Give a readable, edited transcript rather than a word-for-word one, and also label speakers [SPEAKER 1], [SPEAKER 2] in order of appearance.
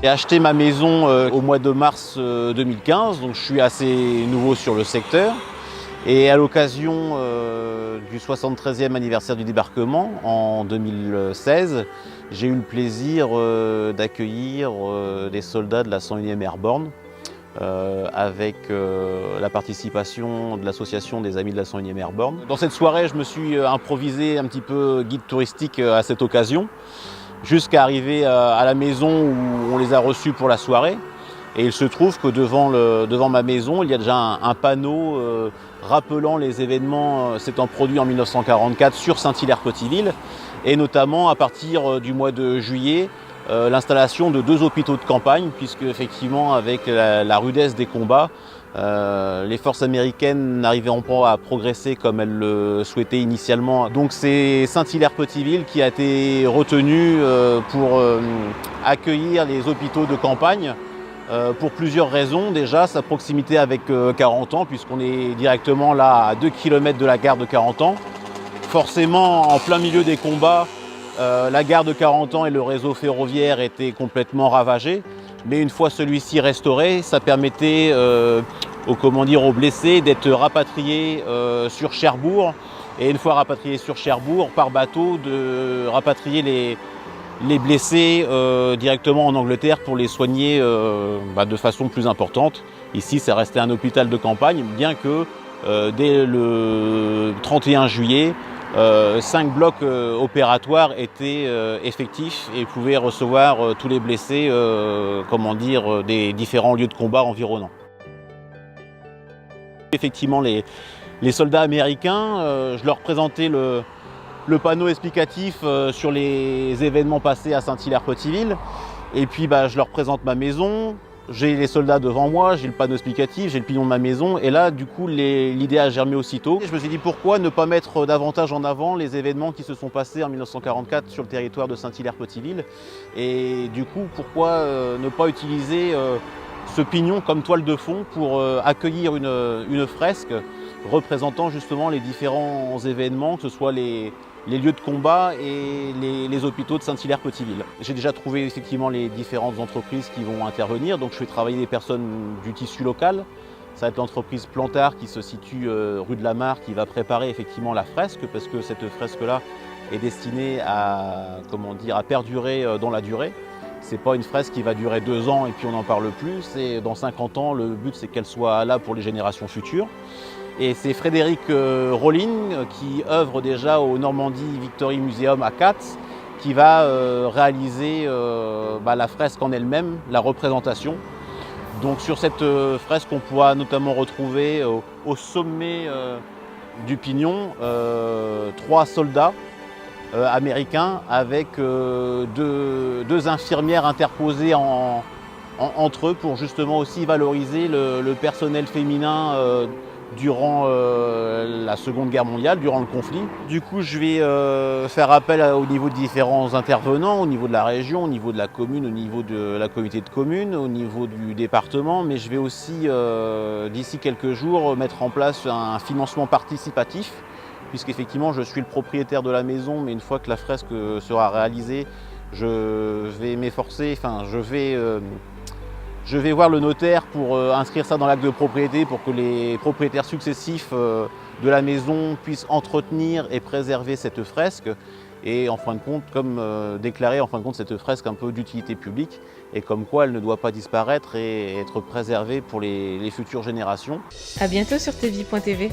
[SPEAKER 1] J'ai acheté ma maison au mois de mars 2015, donc je suis assez nouveau sur le secteur. Et à l'occasion du 73e anniversaire du débarquement en 2016, j'ai eu le plaisir d'accueillir des soldats de la 101e Airborne avec la participation de l'association des Amis de la 101e Airborne. Dans cette soirée, je me suis improvisé un petit peu guide touristique à cette occasion, jusqu'à arriver à la maison où on les a reçus pour la soirée. Et il se trouve que devant ma maison, il y a déjà un panneau rappelant les événements s'étant produits en 1944 sur Saint-Hilaire-Petiteville, et notamment à partir du mois de juillet, l'installation de 2 hôpitaux de campagne, puisque effectivement avec la rudesse des combats, les forces américaines n'arriveront pas à progresser comme elles le souhaitaient initialement. Donc c'est Saint-Hilaire-Petiteville qui a été retenu pour accueillir les hôpitaux de campagne. Pour plusieurs raisons. Déjà, sa proximité avec Carentan, puisqu'on est directement là à 2 km de la gare de Carentan. Forcément, en plein milieu des combats, la gare de Carentan et le réseau ferroviaire étaient complètement ravagés. Mais une fois celui-ci restauré, ça permettait aux blessés d'être rapatriés sur Cherbourg. Et une fois rapatriés sur Cherbourg, par bateau, de rapatrier les blessés directement en Angleterre pour les soigner de façon plus importante. Ici, ça restait un hôpital de campagne, bien que dès le 31 juillet, 5 blocs opératoires étaient effectifs et pouvaient recevoir tous les blessés des différents lieux de combat environnants. Effectivement, les soldats américains, je leur présentais le panneau explicatif sur les événements passés à Saint-Hilaire-Petiteville. Et puis je leur présente ma maison, j'ai les soldats devant moi, j'ai le panneau explicatif, j'ai le pignon de ma maison. Et là, du coup, l'idée a germé aussitôt. Je me suis dit pourquoi ne pas mettre davantage en avant les événements qui se sont passés en 1944 sur le territoire de Saint-Hilaire-Petiteville. Et du coup, pourquoi ne pas utiliser ce pignon comme toile de fond pour accueillir une fresque représentant justement les différents événements, que ce soit les lieux de combat et les hôpitaux de Saint-Hilaire-Petiteville. J'ai déjà trouvé effectivement les différentes entreprises qui vont intervenir, donc je fais travailler des personnes du tissu local. Ça va être l'entreprise Plantard qui se situe rue de la Mare, qui va préparer effectivement la fresque, parce que cette fresque-là est destinée à perdurer dans la durée. C'est pas une fresque qui va durer 2 ans et puis on n'en parle plus. C'est dans 50 ans, le but c'est qu'elle soit là pour les générations futures. Et c'est Frédéric Rolling qui œuvre déjà au Normandie Victory Museum à Katz, qui va réaliser la fresque en elle-même, la représentation. Donc sur cette fresque, on pourra notamment retrouver au sommet du pignon 3 soldats américains avec 2 infirmières interposées entre eux pour justement aussi valoriser le personnel féminin durant la Seconde Guerre mondiale, durant le conflit. Du coup, je vais faire appel au niveau de différents intervenants, au niveau de la région, au niveau de la commune, au niveau de la communauté de communes, au niveau du département, mais je vais aussi, d'ici quelques jours, mettre en place un financement participatif, puisqu'effectivement, je suis le propriétaire de la maison, mais une fois que la fresque sera réalisée, je vais m'efforcer, je vais voir le notaire pour inscrire ça dans l'acte de propriété pour que les propriétaires successifs de la maison puissent entretenir et préserver cette fresque et en fin de compte, déclarer cette fresque un peu d'utilité publique et comme quoi elle ne doit pas disparaître et être préservée pour les futures générations.
[SPEAKER 2] À bientôt sur tvie.tv.